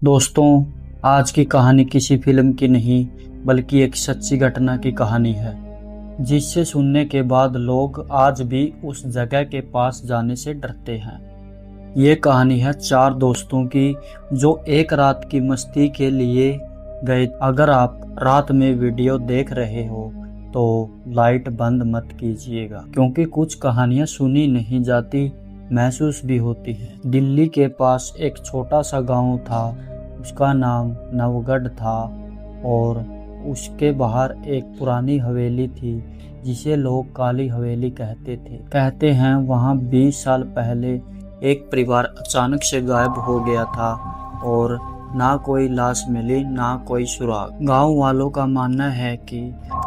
दोस्तों, आज की कहानी किसी फिल्म की नहीं बल्कि एक सच्ची घटना की कहानी है, जिससे सुनने के बाद लोग आज भी उस जगह के पास जाने से डरते हैं। ये कहानी है चार दोस्तों की जो एक रात की मस्ती के लिए गए। अगर आप रात में वीडियो देख रहे हो तो लाइट बंद मत कीजिएगा, क्योंकि कुछ कहानियां सुनी नहीं जाती, महसूस भी होती है। दिल्ली के पास एक छोटा सा गांव था, उसका नाम नवगढ़ था और उसके बाहर एक पुरानी हवेली थी जिसे लोग काली हवेली कहते थे। कहते हैं वहाँ 20 साल पहले एक परिवार अचानक से गायब हो गया था और ना कोई लाश मिली ना कोई सुराग। गांव वालों का मानना है कि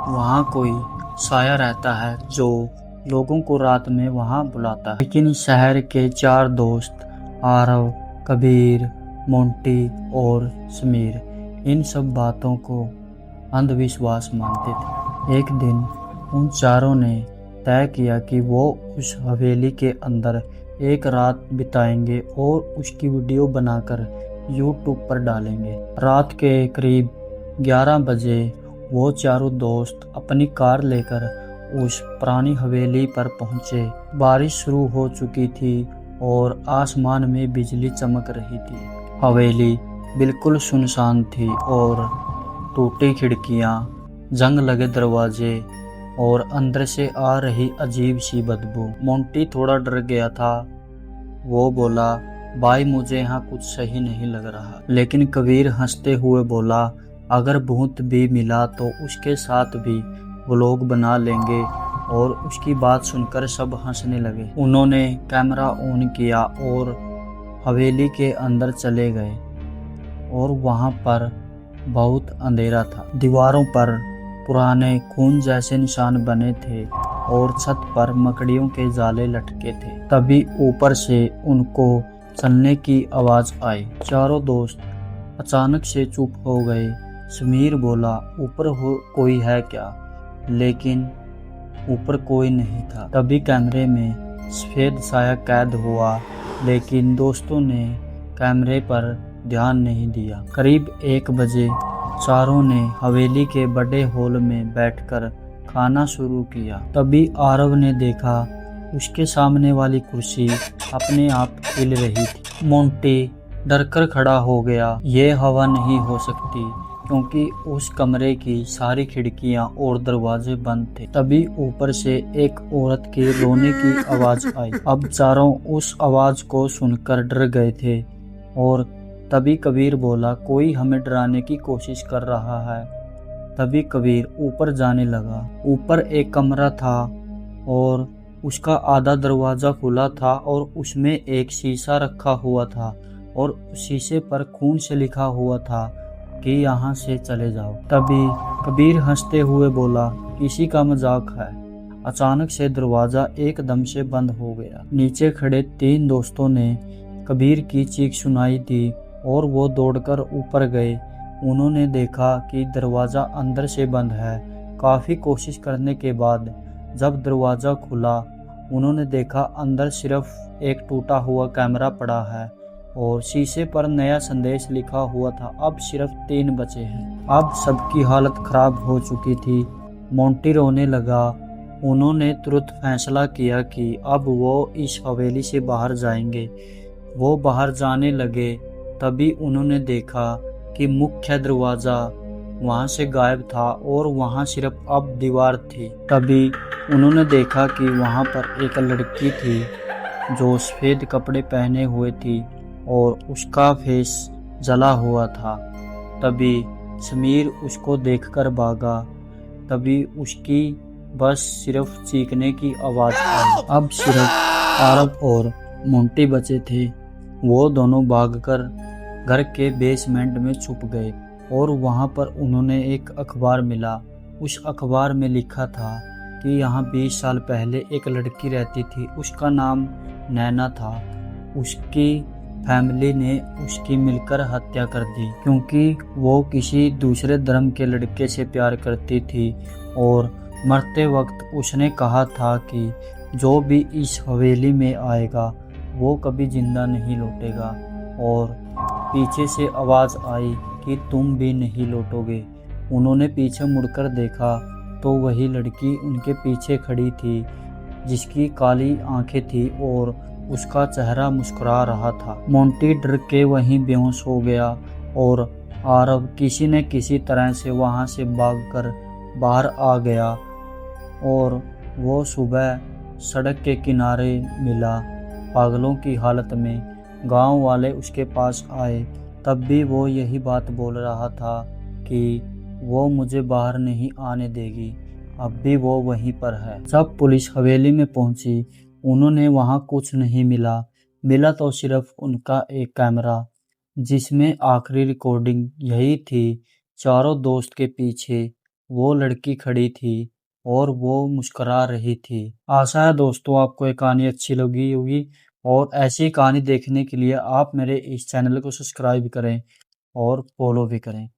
वहाँ कोई साया रहता है जो लोगों को रात में वहाँ बुलाता है। लेकिन शहर के चार दोस्त आरव, कबीर, मोंटी और समीर इन सब बातों को अंधविश्वास मानते थे। एक दिन उन चारों ने तय किया कि वो उस हवेली के अंदर एक रात बिताएंगे और उसकी वीडियो बनाकर YouTube पर डालेंगे। रात के करीब 11 बजे वो चारों दोस्त अपनी कार लेकर उस पुरानी हवेली पर पहुंचे। बारिश शुरू हो चुकी थी और आसमान में बिजली चमक रही थी। हवेली बिल्कुल सुनसान थी और टूटी खिड़कियां, जंग लगे दरवाजे और अंदर से आ रही अजीब सी बदबू। मोंटी थोड़ा डर गया था। वो बोला, भाई मुझे यहाँ कुछ सही नहीं लग रहा। लेकिन कबीर हंसते हुए बोला, अगर भूत भी मिला तो उसके साथ भी व्लॉग बना लेंगे। और उसकी बात सुनकर सब हंसने लगे। उन्होंने कैमरा ऑन किया और हवेली के अंदर चले गए और वहाँ पर बहुत अंधेरा था। दीवारों पर पुराने खून जैसे निशान बने थे और छत पर मकड़ियों के जाले लटके थे। तभी ऊपर से उनको चलने की आवाज आई। चारों दोस्त अचानक से चुप हो गए। समीर बोला, ऊपर कोई है क्या? लेकिन ऊपर कोई नहीं था। तभी कैमरे में सफेद साया कैद हुआ, लेकिन दोस्तों ने कैमरे पर ध्यान नहीं दिया। करीब 1 बजे चारों ने हवेली के बड़े हॉल में बैठकर खाना शुरू किया। तभी आरव ने देखा उसके सामने वाली कुर्सी अपने आप हिल रही थी। मोंटी डरकर खड़ा हो गया। ये हवा नहीं हो सकती, क्योंकि उस कमरे की सारी खिड़कियां और दरवाजे बंद थे। तभी ऊपर से एक औरत के रोने की आवाज आई। अब चारों उस आवाज को सुनकर डर गए थे और तभी कबीर बोला, कोई हमें डराने की कोशिश कर रहा है। तभी कबीर ऊपर जाने लगा। ऊपर एक कमरा था और उसका आधा दरवाजा खुला था और उसमें एक शीशा रखा हुआ था और उस शीशे पर खून से लिखा हुआ था कि यहाँ से चले जाओ। तभी कबीर हंसते हुए बोला, किसी का मजाक है। अचानक से दरवाजा एकदम से बंद हो गया। नीचे खड़े 3 दोस्तों ने कबीर की चीख सुनाई दी और वो दौड़कर ऊपर गए। उन्होंने देखा कि दरवाजा अंदर से बंद है। काफी कोशिश करने के बाद जब दरवाजा खुला, उन्होंने देखा अंदर सिर्फ एक टूटा हुआ कैमरा पड़ा है और शीशे पर नया संदेश लिखा हुआ था, अब सिर्फ 3 बचे हैं। अब सबकी हालत खराब हो चुकी थी। मोंटी रोने लगा। उन्होंने तुरंत फैसला किया कि अब वो इस हवेली से बाहर जाएंगे। वो बाहर जाने लगे। तभी उन्होंने देखा कि मुख्य दरवाज़ा वहाँ से गायब था और वहाँ सिर्फ अब दीवार थी। तभी उन्होंने देखा कि वहाँ पर एक लड़की थी जो सफ़ेद कपड़े पहने हुए थी और उसका फेस जला हुआ था। तभी समीर उसको देखकर भागा। तभी उसकी बस सिर्फ चीखने की आवाज़ आई। अब सिर्फ आरव और मोंटी बचे थे। वो दोनों भागकर घर के बेसमेंट में छुप गए और वहाँ पर उन्होंने एक अखबार मिला। उस अखबार में लिखा था कि यहाँ 20 साल पहले एक लड़की रहती थी। उसका नाम नैना था। उसकी फैमिली ने उसकी मिलकर हत्या कर दी, क्योंकि वो किसी दूसरे धर्म के लड़के से प्यार करती थी और मरते वक्त उसने कहा था कि जो भी इस हवेली में आएगा वो कभी जिंदा नहीं लौटेगा। और पीछे से आवाज़ आई कि तुम भी नहीं लौटोगे। उन्होंने पीछे मुड़कर देखा तो वही लड़की उनके पीछे खड़ी थी, जिसकी काली आंखें थी और उसका चेहरा मुस्कुरा रहा था। मोंटी डर के वहीं बेहोश हो गया और आरव किसी न किसी तरह से वहां से भागकर बाहर आ गया और वो सुबह सड़क के किनारे मिला, पागलों की हालत में। गांव वाले उसके पास आए, तब भी वो यही बात बोल रहा था कि वो मुझे बाहर नहीं आने देगी। अब भी वो वहीं पर है। जब पुलिस हवेली में पहुंची, उन्होंने वहां कुछ नहीं मिला। मिला तो सिर्फ उनका एक कैमरा, जिसमें आखिरी रिकॉर्डिंग यही थी। चारों दोस्त के पीछे वो लड़की खड़ी थी और वो मुस्कुरा रही थी। आशा है दोस्तों आपको ये कहानी अच्छी लगी होगी, और ऐसी कहानी देखने के लिए आप मेरे इस चैनल को सब्सक्राइब करें और फॉलो भी करें।